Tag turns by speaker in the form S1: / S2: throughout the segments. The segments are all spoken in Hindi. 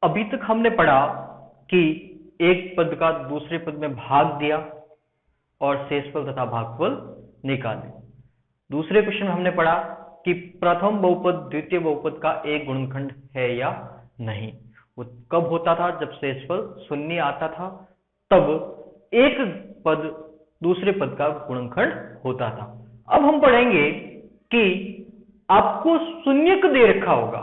S1: अभी तक हमने पढ़ा कि एक पद का दूसरे पद में भाग दिया और शेषफल तथा भागफल निकाले। दूसरे क्वेश्चन में हमने पढ़ा कि प्रथम बहुपद द्वितीय बहुपद का एक गुणनखंड है या नहीं। वो कब होता था? जब शेषफल शून्य आता था, तब एक पद दूसरे पद का गुणनखंड होता था। अब हम पढ़ेंगे कि आपको शून्यक दे रखा होगा,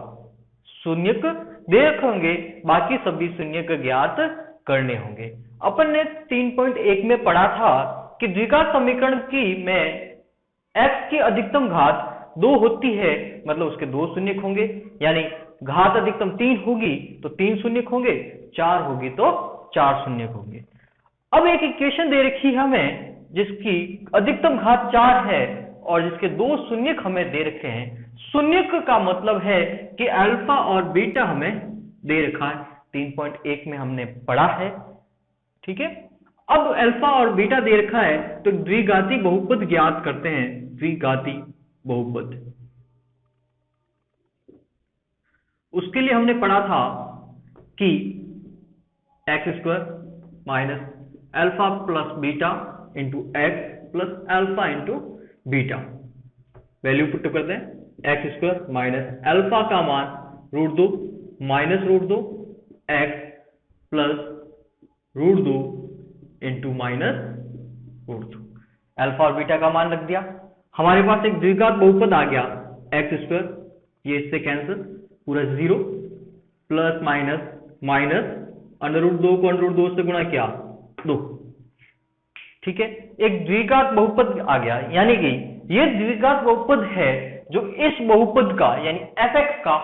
S1: शून्यक दे रखे होंगे, बाकी सभी शून्यक ज्ञात करने होंगे। अपन ने 3.1 में पढ़ा था कि द्विघात समीकरण की में x की अधिकतम घात 2 होती है, मतलब उसके 2 शून्यक होंगे, यानी घात अधिकतम 3 होगी तो 3 शून्यक होंगे, 4 होगी तो 4 शून्यक होंगे। अब एक इक्वेशन दे रखी है हमें जिसकी अधिकतम घात 4 है और जिसके 2 शून्यक हमें दे रखे हैं। शून्यक का मतलब है कि अल्फा और बीटा हमें दे रखा है, 3.1 में हमने पढ़ा है, ठीक है। अब अल्फा और बीटा दे रखा है तो द्विघाती बहुपद ज्ञात करते हैं। द्विघाती बहुपद, उसके लिए हमने पढ़ा था कि x² minus alpha plus beta into x plus alpha into beta, value put कर दें, x² माइनस अल्फा का मान √2 minus √2 x plus √2 into minus √2, alpha और बीटा का मान रख दिया। हमारे पास एक द्विघात बहुपद आ गया x², ये इससे कैंसिल, पूरा 0 प्लस माइनस माइनस √2 को √2 से गुणा किया 2, ठीक है। एक द्विघात बहुपद आ गया, यानी कि ये द्विघात बहुपद है जो इस बहुपद का यानी fx का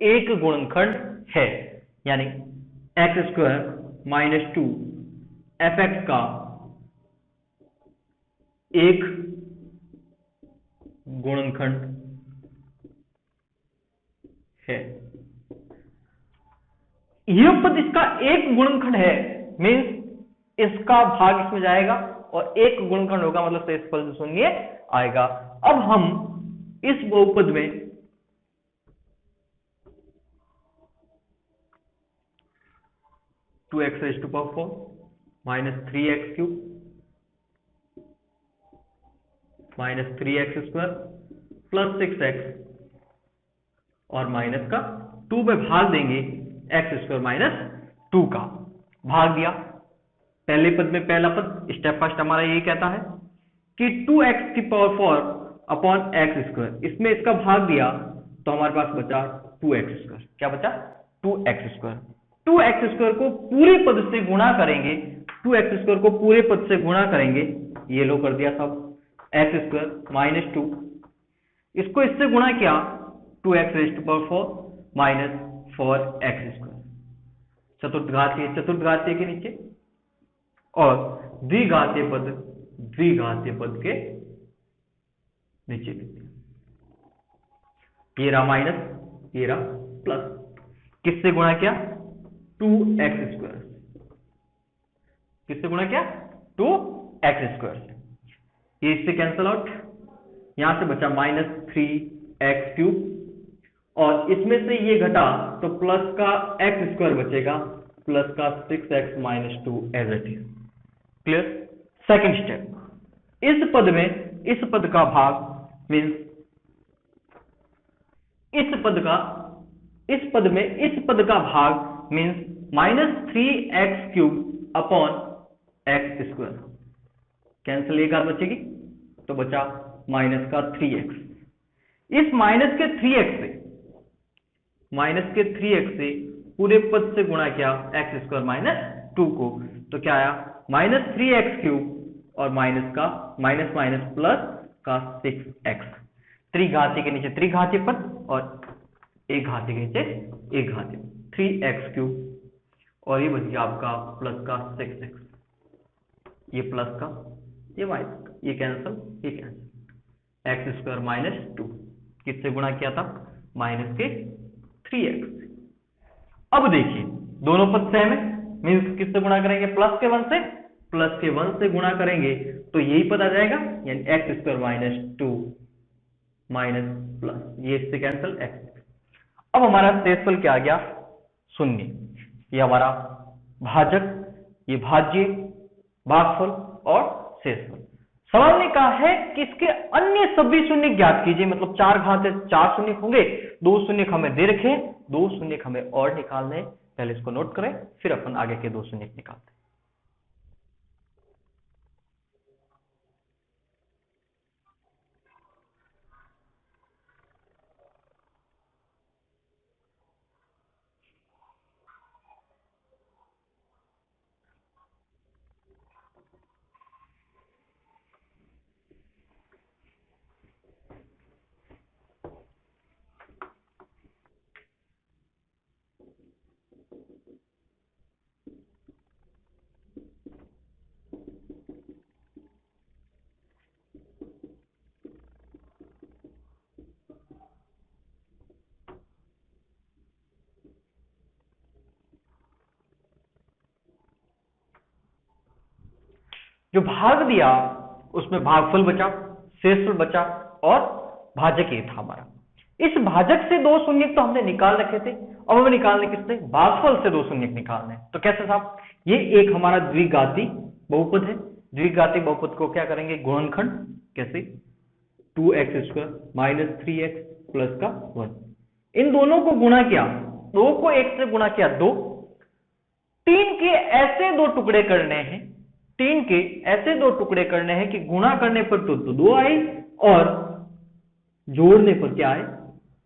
S1: एक गुणनखंड है, यानी x² माइनस 2 fx का एक गुणनखंड है। यह पद इसका एक गुणनखंड है, मीन्स इसका भाग इसमें जाएगा और एक गुणनखंड होगा, मतलब शेषफल शून्य आएगा। अब हम इस बहुपद में two x raise to power 4 minus 3x³ minus 3x² plus 6x और माइनस का 2 पे भाग देंगे, x² माइनस 2 का भाग दिया। पहले पद में पहला पद स्टेप फर्स्ट हमारा यही कहता है कि 2x⁴ अपॉन x², इसमें इसका भाग दिया तो हमारे पास बचा 2x²। क्या बचा? 2x²। 2x² को पूरे पद से गुणा करेंगे, 2x² को पूरे पद से गुणा करेंगे, ये लो कर दिया सब, x² माइनस 2, इसको इससे गुणा किया 2x⁴ माइनस 4x², चतुर्थघातीय के नीचे, और द्विघातीय पद के नीचे, ये रहा माइनस, ये रहा प्लस, किससे गुणा किया? 2x², किससे गुणा किया? 2x², ये इससे कैंसल आउट, यहां से बचा माइनस 3x³ और इसमें से ये घटा तो प्लस का x² बचेगा, प्लस का 6x minus 2 as it is. Clear? Second step, इस पद में इस पद का भाग मीन्स इस पद का भाग means minus 3x³ upon x², cancel एक बार बचेगी तो बचा माइनस का 3x। इस माइनस के 3x से पूरे पद से गुणा किया x² माइनस 2 को, तो क्या आया? माइनस 3x³ और माइनस का माइनस माइनस प्लस का 6x, त्रिघाती के नीचे त्रिघातीय पद और एक घाती के नीचे एक घाती, 3x³ और ये बच गया आपका प्लस का 6x, ये प्लस का, ये माइनस का, ये कैंसिल, ये कैंसिल, x² माइनस 2 किससे गुणा किया था? माइनस के 3x। अब देखिए दोनों पद सेम है, मीन्स किससे गुणा करेंगे? प्लस के 1 से, प्लस के 1 से गुणा करेंगे तो यही पद आ जाएगा, यानी x² माइनस 2 माइनस प्लस, ये इससे कैंसिल x। अब हमारा शेषफल क्या आ गया? शून्य। ये हमारा भाजक, ये भाज्य, भागफल और शेषफल। सवाल ने कहा है कि इसके अन्य सभी शून्य ज्ञात कीजिए, मतलब 4 घात है, 4 शून्य होंगे, 2 शून्य हमें दे रखे, 2 शून्य हमें और निकालने, पहले इसको नोट करें फिर अपन आगे के 2 शून्य निकालते हैं। जो भाग दिया उसमें भागफल बचा, शेषफल बचा और भाजक ये था हमारा। इस भाजक से 2 शून्य तो हमने निकाल रखे थे, अब हमें निकालने किससे, भागफल से 2 शून्य निकालने। तो कैसे साहब, ये एक हमारा द्विघाती बहुपद है, द्विघाती बहुपद को क्या करेंगे, गुणनखंड, कैसे 2x² माइनस 3x प्लस का 1, इन दोनों को गुणा किया, 2 को 1 से गुणा किया 2, 3 के ऐसे 2 टुकड़े करने हैं, 3 के ऐसे 2 टुकड़े करने हैं कि गुणा करने पर तो 2 आए और जोड़ने पर क्या आए,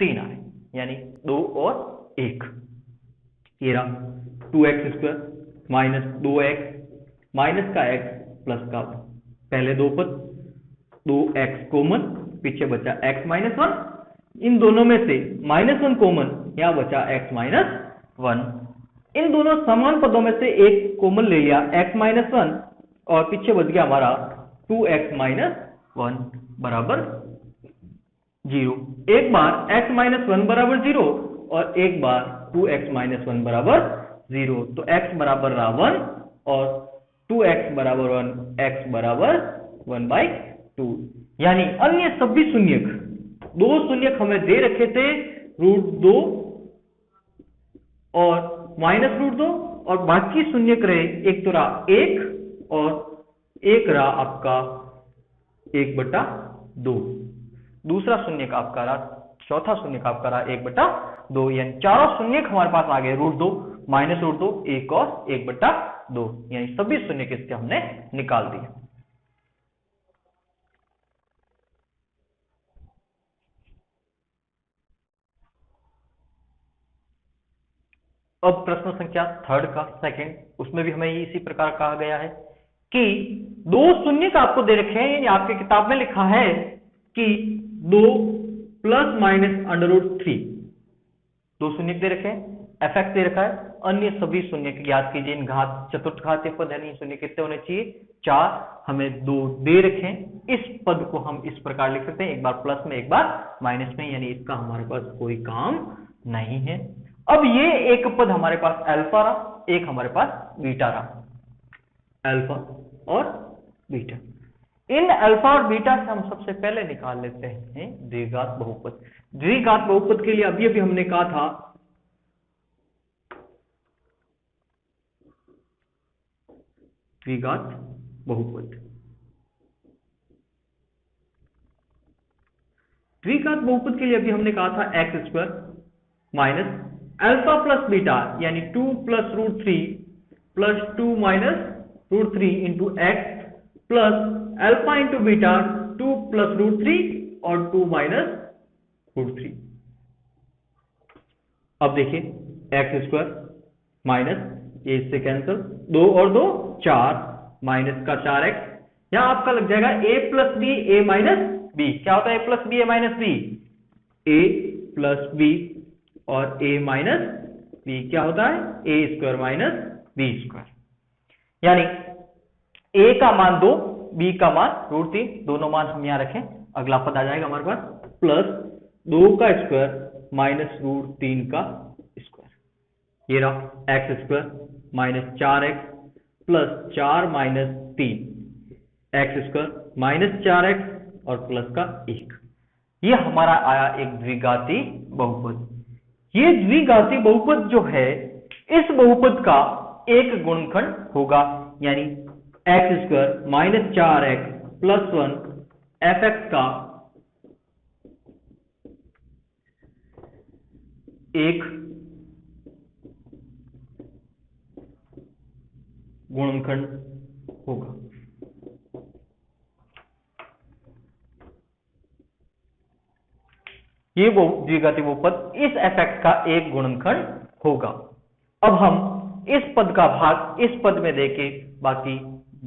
S1: 3 आए, यानी 2 और 1। ये रहा 2x² माइनस 2x माइनस का x प्लस का 1, पहले 2 पद, 2x कॉमन, पीछे बचा x माइनस 1, इन दोनों में से -1 कॉमन, यहां बचा x माइनस 1, इन दोनों समान पदों में से एक कॉमन ले लिया x माइनस 1 और पीछे बच गया हमारा 2x माइनस 1 बराबर 0। एक बार x माइनस 1 बराबर 0 और एक बार 2x माइनस 1 बराबर 0, तो x बराबर रहा 1 और 2x बराबर 1, x बराबर 1/2, यानी अन्य सभी शून्यक, 2 शून्यक हमें दे रखे थे, √2 और -√2 और बाकी शून्यक रहे, एक तो रहा 1 और एक रहा आपका 1/2, दूसरा शून्यक आपका रहा, चौथा शून्यक आपका रहा 1/2, यानी चारों शून्यक हमारे पास आ गए √2, -√2, 1 और 1/2, यानी सभी शून्यक इसके हमने निकाल दिए। अब प्रश्न संख्या 3 का सेकंड, उसमें भी हमें इसी प्रकार कहा गया है कि 2 शून्यक आपको दे रखे हैं, यानी आपके किताब में लिखा है कि 2 प्लस माइनस √3, 2 शून्यक दे रखे हैं, fx दे रखा है, अन्य सभी शून्यक ज्ञात कीजिए, इन घात चतुर्थघातीय पद यानी शून्य कितने होने चाहिए, 4, हमें 2 दे रखे हैं। इस पद को हम इस प्रकार लिख सकते हैं, एक बार प्लस में एक बार माइनस में, यानी इसका हमारे पास कोई काम नहीं है। अब ये एक पद हमारे पास अल्फा रहा, एक हमारे पास बीटा रहा, अल्फा और बीटा। इन अल्फा और बीटा से हम सबसे पहले निकाल लेते हैं द्विघात बहुपद। द्विघात बहुपद के लिए अभी अभी हमने कहा था द्विघात बहुपद, द्विघात बहुपद के लिए अभी हमने कहा था x² minus alpha plus beta, यानी 2 plus √3 plus 2 minus √3 into x plus alpha into beta 2 plus √3 और 2 माइनस √3। अब देखिए x² माइनस, ये इससे कैंसिल, 2 और 2 4 माइनस का 4x, यहां आपका लग जाएगा a plus b a minus b. क्या होता है a plus b a minus b, a plus b और a माइनस बी क्या होता है a² माइनस b², यानी a का मान 2, b का मान √3, दोनों मान हम यहां रखें, अगला पद आ जाएगा हमारे पास प्लस 2 का स्क्वायर माइनस √3 का स्क्वायर, ये रहा x² minus 4x plus 4 minus 3, x² minus 4x और प्लस का 1, ये हमारा आया एक द्विघाती बहुपद। ये द्विघाती बहुपद जो है, इस बहुपद का एक गुणनखंड होगा, यानी x square minus 4x plus 1 fx का एक गुणनखंड होगा। ये वो द्विघाती बहुपद इस fx का एक गुणनखंड होगा। अब हम इस पद का भाग इस पद में देके बाकी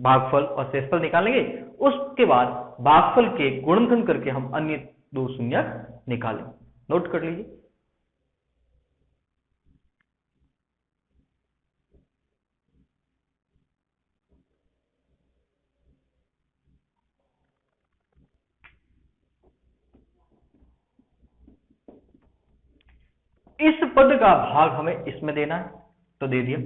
S1: भागफल और शेषफल निकालेंगे। उसके बाद भागफल के गुणनखंड करके हम अन्य दो शून्यक निकालेंगे। नोट कर लीजिए। इस पद का भाग हमें इसमें देना है, तो दे दिया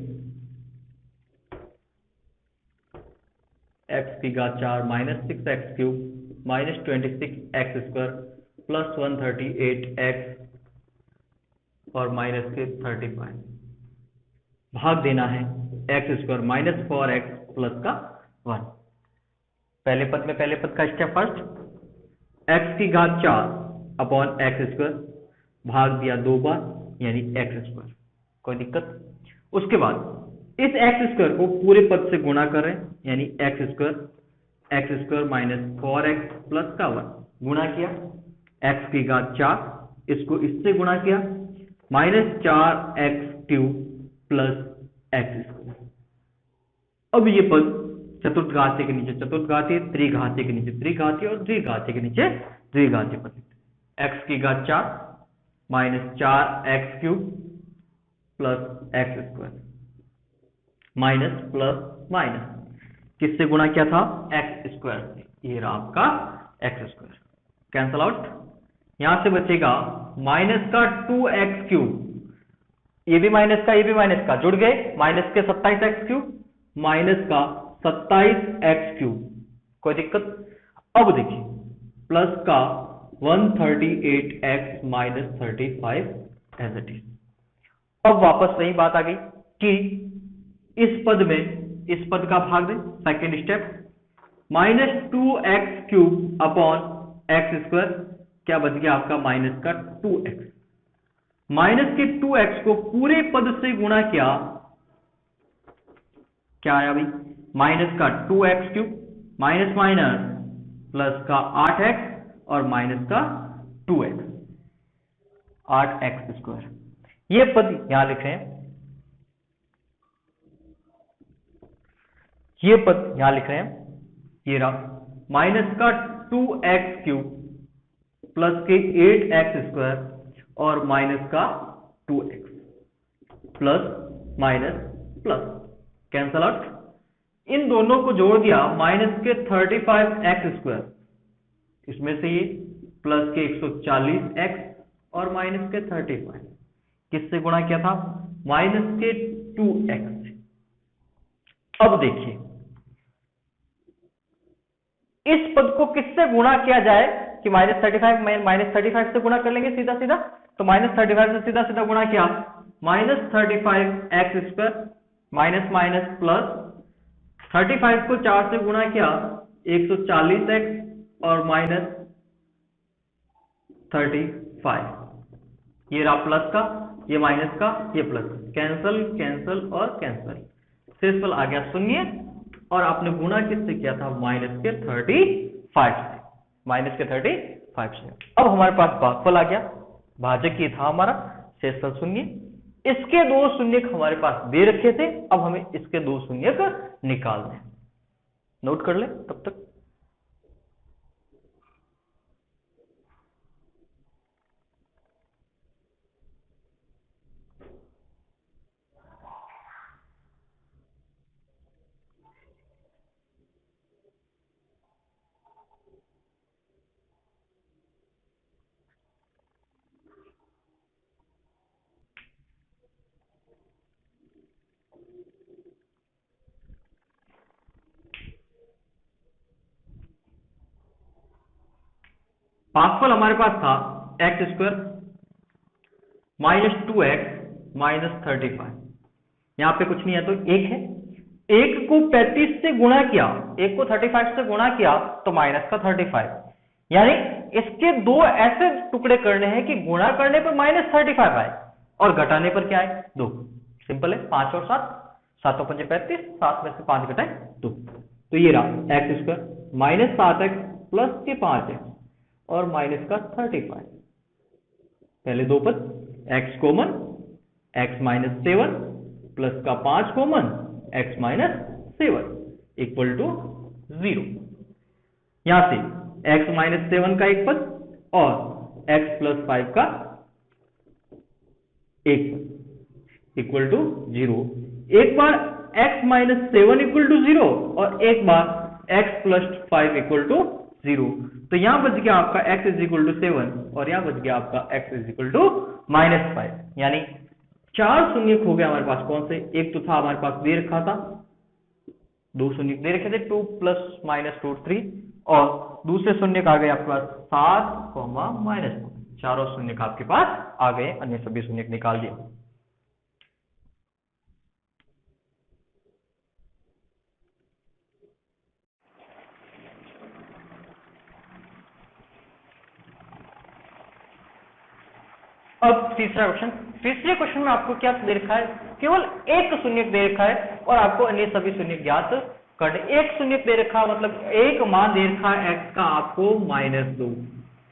S1: x की घात 4 minus 6x cube minus 26x square plus 138x और माइनस के 35। भाग देना है x square minus 4x plus का 1। पहले पद में पहले पद का स्टेप फर्स्ट, x की घात 4 अपॉन एक्स स्क्वायर, भाग दिया दो बार यानी एक्स स्क्वायर, कोई दिक्कत। उसके बाद इस एक्स स्क्वायर को पूरे पद से गुणा कर रहे हैं, यानी x square minus 4x plus का 1 गुणा किया, x की घात 4 इसको इससे गुणा किया minus 4x cube plus x square. अब ये पद चतुर्थघातीय के नीचे चतुर्थघातीय, त्रिघातीय के नीचे त्रिघातीय और द्विघातीय के नीचे द्विघातीय पद। x की घात 4 minus 4x cube plus x square minus plus minus किससे गुणा किया था, एक्स स्क्वायर से, ये रहा आपका एक्स स्क्वायर, कैंसल आउट। यहां से बचेगा माइनस का 2x क्यूब, ये भी माइनस का ये भी माइनस का जुड़ गए, माइनस के 27x क्यूब माइनस का 27x क्यूब, कोई दिक्कत। अब देखिए प्लस का 138x minus 35 as it is. अब वापस वही बात आ गई कि इस पद में इस पद का भाग दें, second step, minus 2x cube upon x square, क्या बच गया आपका माइनस का 2x, माइनस के 2x को पूरे पद से गुणा किया, क्या आया भाई माइनस का 2x cube minus minus plus का 8x और माइनस का 2x 8x स्क्वायर। ये पद यहां लिख रहे हैं, ये पद यहां लिख रहे हैं, ये रहा माइनस का 2x क्यूब प्लस के 8x स्क्वायर और माइनस का 2x plus minus plus cancel out. इन दोनों को जोड़ दिया माइनस के 35x स्क्वायर, इसमें से ये प्लस के 140x और माइनस के 35, किससे गुणा किया था, माइनस के 2x। अब देखिए इस पद को किससे गुणा किया जाए कि माइनस 35 से गुणा कर लेंगे सीधा सीधा, तो माइनस 35 से सीधा सीधा गुणा किया, minus 35x square minus minus plus 35 को 4 से गुणा किया 140x और माइनस 35, ये रहा प्लस का, ये माइनस का, ये प्लस, कैंसल कैंसल और कैंसल, शेषफल आ गया शून्य। और आपने गुणा किससे किया था, माइनस के 35 से, माइनस के 35 से। अब हमारे पास भागफल आ गया, भाजक ये था हमारा, शेषफल शून्य। इसके दो शून्यक हमारे पास दे रखे थे, अब हमें इसके दो शून्यक निकालने हैं। नोट कर ले तब तक। भागफल हमारे पास था x square minus 2x minus 35 यहाँ पे कुछ नहीं है तो 1 है। 1 को 35 से गुणा किया, 1 को 35 से गुणा किया तो माइनस का 35, यानी इसके दो ऐसे टुकड़े करने हैं कि गुणा करने पर -35 आए और घटाने पर क्या है 2। सिंपल है, 5 और 7, 7 और 5 35, 7 में से 5 घटाए 2, तो ये रहा एक्स स्क्वायर -7x प्लस के 5x और माइनस का 35। पहले दो पद x कॉमन, x -7 प्लस का 5 कॉमन, x -7 इक्वल टू 0। यहां से x -7 का एक पद और x + 5 का एक पद इक्वल टू 0। एक बार x -7 इक्वल टू 0 और एक बार x + 5 इक्वल टू 0। तो यहां बच गया आपका x = 7 और यहां बच गया आपका x = -5, यानी 4 शून्य हो गया हमारे पास। कौन से? एक तो था हमारे पास दे रखा था, 2 शून्य दे रखे थे, 2 + -2 3, और दूसरे शून्य का आ गया आपके पास 7, -2। चारों शून्य का आपके पास आ गए, अन्य सभी शून्य निकाल दिए। अब तीसरा क्वेश्चन। तीसरे क्वेश्चन में आपको क्या दे रखा है? केवल एक शून्य दे रखा है और आपको अन्य सभी शून्य ज्ञात करने। एक शून्य दे रखा मतलब एक मान दे रखा है x का आपको -2।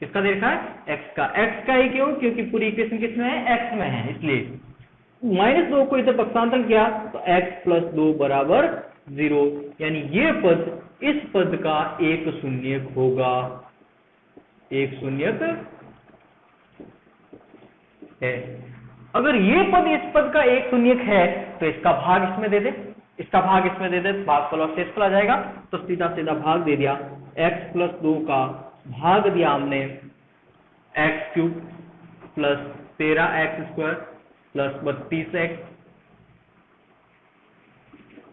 S1: किसका दे रखा है? x का। x का ही क्यों? क्योंकि पूरी इक्वेशन किसमें है? x में है, इसलिए -2 को इधर पक्षांतर किया तो x + 2 = 0, यानी ये पद इस पद का एक शून्य होगा, एक शून्य है। अगर ये पद इस पद का एक शून्यक है तो इसका भाग इसमें दे दे, इसका भाग इसमें दे दे, भागफल और शेषफल आ जाएगा। तो सीधा सीधा भाग दे दिया, x + 2 का भाग दिया हमने x³ + 13x² + 32x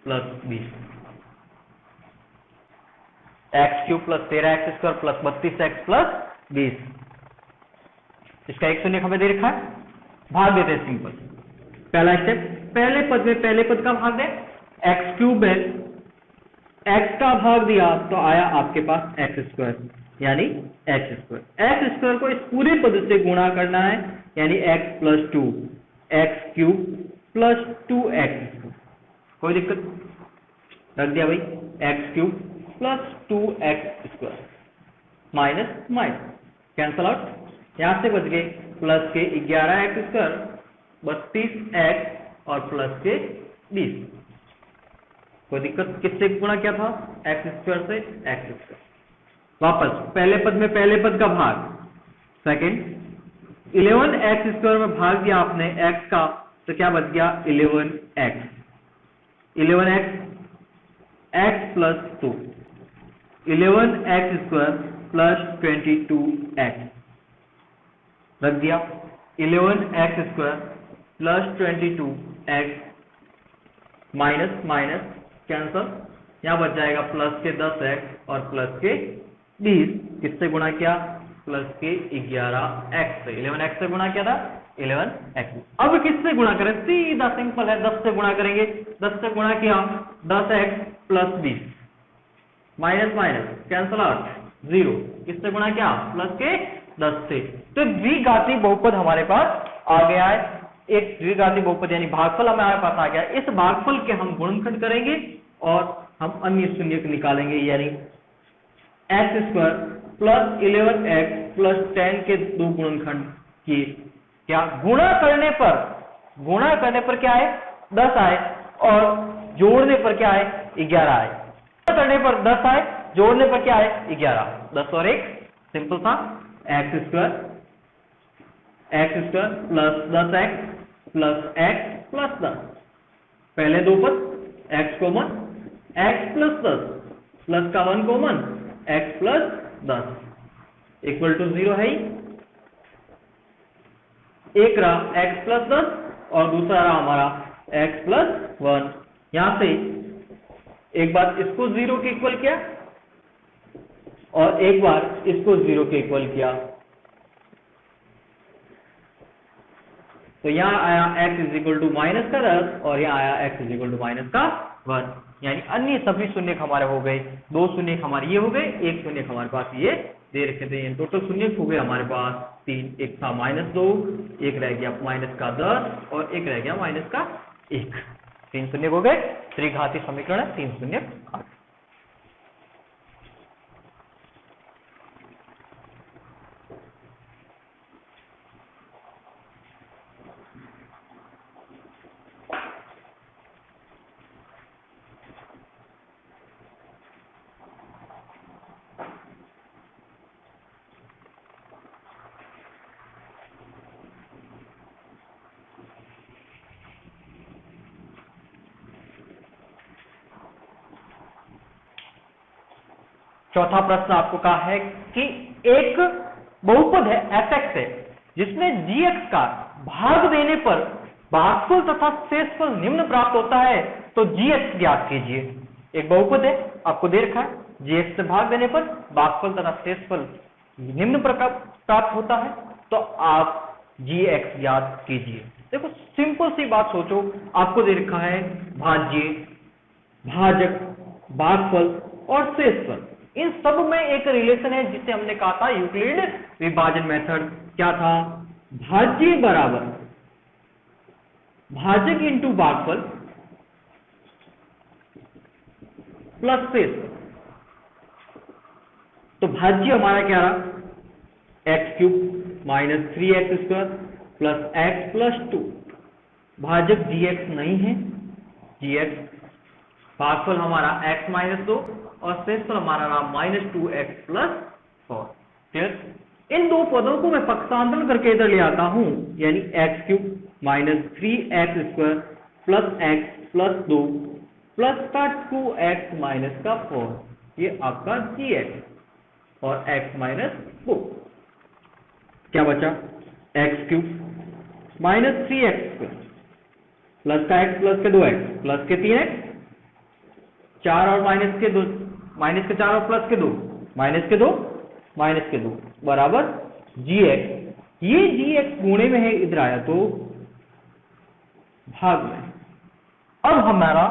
S1: + 20। x³ + 13x² + 32x + 20, इसका एक शून्य हमें दे रखा है, भाग देते हैं सिंपल। पहला स्टेप, पहले पद में पहले पद का भाग दे, x³ है, x का भाग दिया तो आया आपके पास x², यानी x²। x² को इस पूरे पद से गुणा करना है, यानी x + 2, x³ + 2x²। कोई दिक्कत? रख दिया भाई, x³ + 2x² minus cancel out, यहां से बच गए प्लस के 11x², 32x और प्लस के 20। कोई दिक्कत? किससे गुणा किया था? x² से x²। वापस पहले पद में पहले पद का भाग, सेकंड 11x² में भाग दिया आपने x का, तो क्या बच गया? 11x, 11x x + 2, 11x² + 22x। रख दिया 11x² + 22x minus minus cancel, यहां बच जाएगा प्लस के 10x और प्लस के 20। किससे गुणा किया? प्लस के 11x से, 11x से गुणा किया था, 11x। अब किससे गुणा करें? सीधा सिंपल है, 10 से गुणा करेंगे। 10 से गुणा किया 10x + 20 minus minus cancel out 0। किससे गुणा किया? प्लस के 10 से। तो द्विघाती बहुपद हमारे पास आ गया है, एक द्विघाती बहुपद यानी भागफल हमारे पास आ गया। इस भागफल के हम गुणनखंड करेंगे और हम अन्य शून्य निकालेंगे, यानी x² + 11x + 10 के दो गुणनखंड किए। क्या गुणा करने पर क्या है? 10 आए और जोड़ने पर क्या है? 11 आए। गुणा करने पर 10 आए, जोड़ने पर क्या है? 11। 10 और 1 सिंपल था, x² + 10x + x + 10। पहले दो पद x कॉमन, x + 10 प्लस का 1 कॉमन, x + 10 इक्वल टू 0 है ही। एक रहा x + 10 और दूसरा रहा हमारा x + 1। यहां से एक बार इसको 0 के इक्वल किया और एक बार इसको 0 के इक्वल किया। तो यहाँ आया x is equal to minus का 10 और यहाँ आया x is equal to minus का 1, यानी अन्य सभी शून्य हमारे हो गए, 2 शून्य हमारे ये हो गए, 1 शून्य हमारे पास ये दे रखे थे। टोटल शून्य हो गए हमारे पास 3, एक था -2, एक रह गया माइनस का 10 और एक रह गया माइनस का 1। 3 शून्य हो गए, त्रिघाती समीकरण है 3 शून्य 8। चौथा प्रश्न आपको कहा है कि एक बहुपद है fx है जिसमें gx का भाग देने पर भागफल तथा शेषफल निम्न प्राप्त होता है, तो gx ज्ञात कीजिए। एक बहुपद है, आपको दे रखा है, gx से भाग देने पर भागफल तथा शेषफल निम्न प्रकार प्राप्त होता है, तो आप gx ज्ञात कीजिए। देखो सिंपल सी बात सोचो, आपको दे रखा है भाज्य, भाजक, भागफल और शेषफल, इन सब में एक रिलेशन है जिसे हमने कहा था यूक्लिड विभाजन मेथड। क्या था? भाज्य बराबर भाजक इंटू भागफल प्लस शेषफल। तो भाज्य हमारा क्या रहा? x³ minus 3x² plus x plus 2। भाजक gx नहीं है, gx। भागफल हमारा x माइनस 2 और शेषफल हमारा रहा -2x प्लस 4। क्लियर? इन दो पदों को मैं पक्षांतरण करके इधर ले आता हूं, यानी x³ minus 3x² plus x plus 2 plus का 2x माइनस का 4, ये आपका gx और x माइनस 4। क्या बचा? x³ माइनस 3x² प्लस का x प्लस के 2x प्लस के 3x, 4 और माइनस के 2, माइनस के 4 और प्लस के 2, माइनस के 2, माइनस के 2 बराबर gx। ये gx गुणे में है, इधर आया तो भाग में। अब हमारा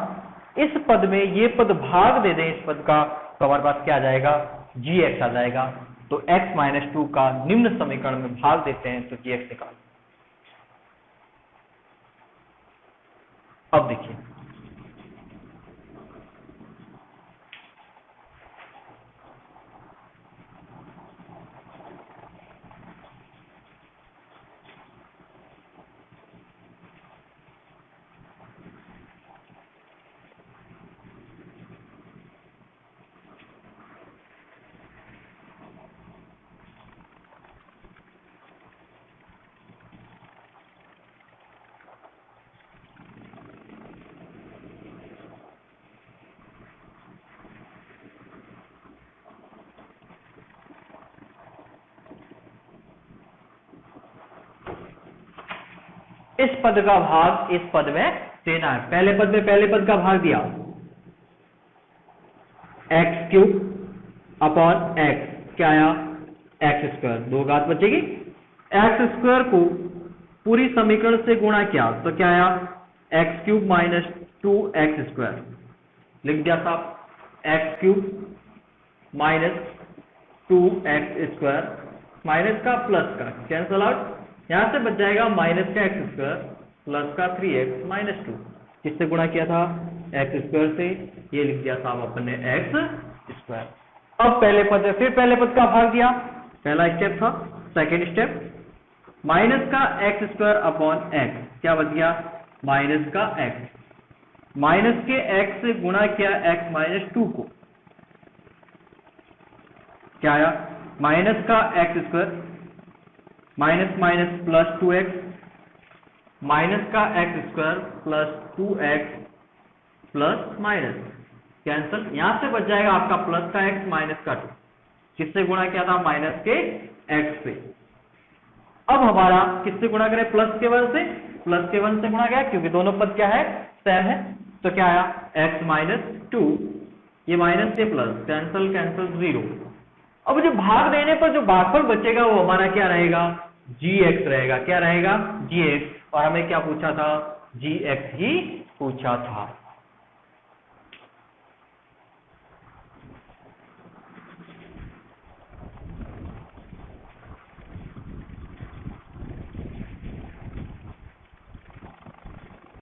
S1: इस पद में ये पद भाग दे दें इस पद का, तो हमारे पास क्या आ जाएगा? gx आ जाएगा। तो x माइनस 2 का निम्न समीकरण में भाग देते हैं तो gx निकाल। अब देखिए इस पद का भाग इस पद में देना है। पहले पद में पहले पद का भाग दिया, x³ अपॉन x, क्या आया? x², 2 घात बचेगी। x² को पूरी समीकरण से गुणा किया तो क्या आया? x³ minus 2x²। लिख दिया साहब, x³ माइनस 2x² माइनस का प्लस का कैंसल आउट, यहां से बच जाएगा माइनस का x² प्लस का 3x माइनस 2। किससे गुणा किया था? x² से, ये लिख दिया साहब अपने x²। अब पहले पद है, फिर पहले पद का भाग दिया, पहला स्टेप था। सेकेंड स्टेप, माइनस का x² अपॉन x, क्या बच गया? माइनस का x, माइनस के x से गुणा किया x माइनस 2 को, क्या आया? माइनस का x² minus minus plus 2x, minus का x² plus 2x plus minus cancel, यहां से बच जाएगा आपका प्लस का x माइनस का 2। किससे गुणा किया था? माइनस के x से। अब हमारा किससे गुणा करें? प्लस के 1 से, प्लस के 1 से गुणा गया क्योंकि दोनों पद क्या है? सेम है। तो क्या आया? x माइनस 2, ये माइनस से प्लस, कैंसल कैंसल 0। अब जो भाग देने पर जो भागफल बचेगा वो हमारा क्या रहेगा? gx रहेगा। क्या रहेगा? gx। और हमें क्या पूछा था, जी एक्स ही पूछा था।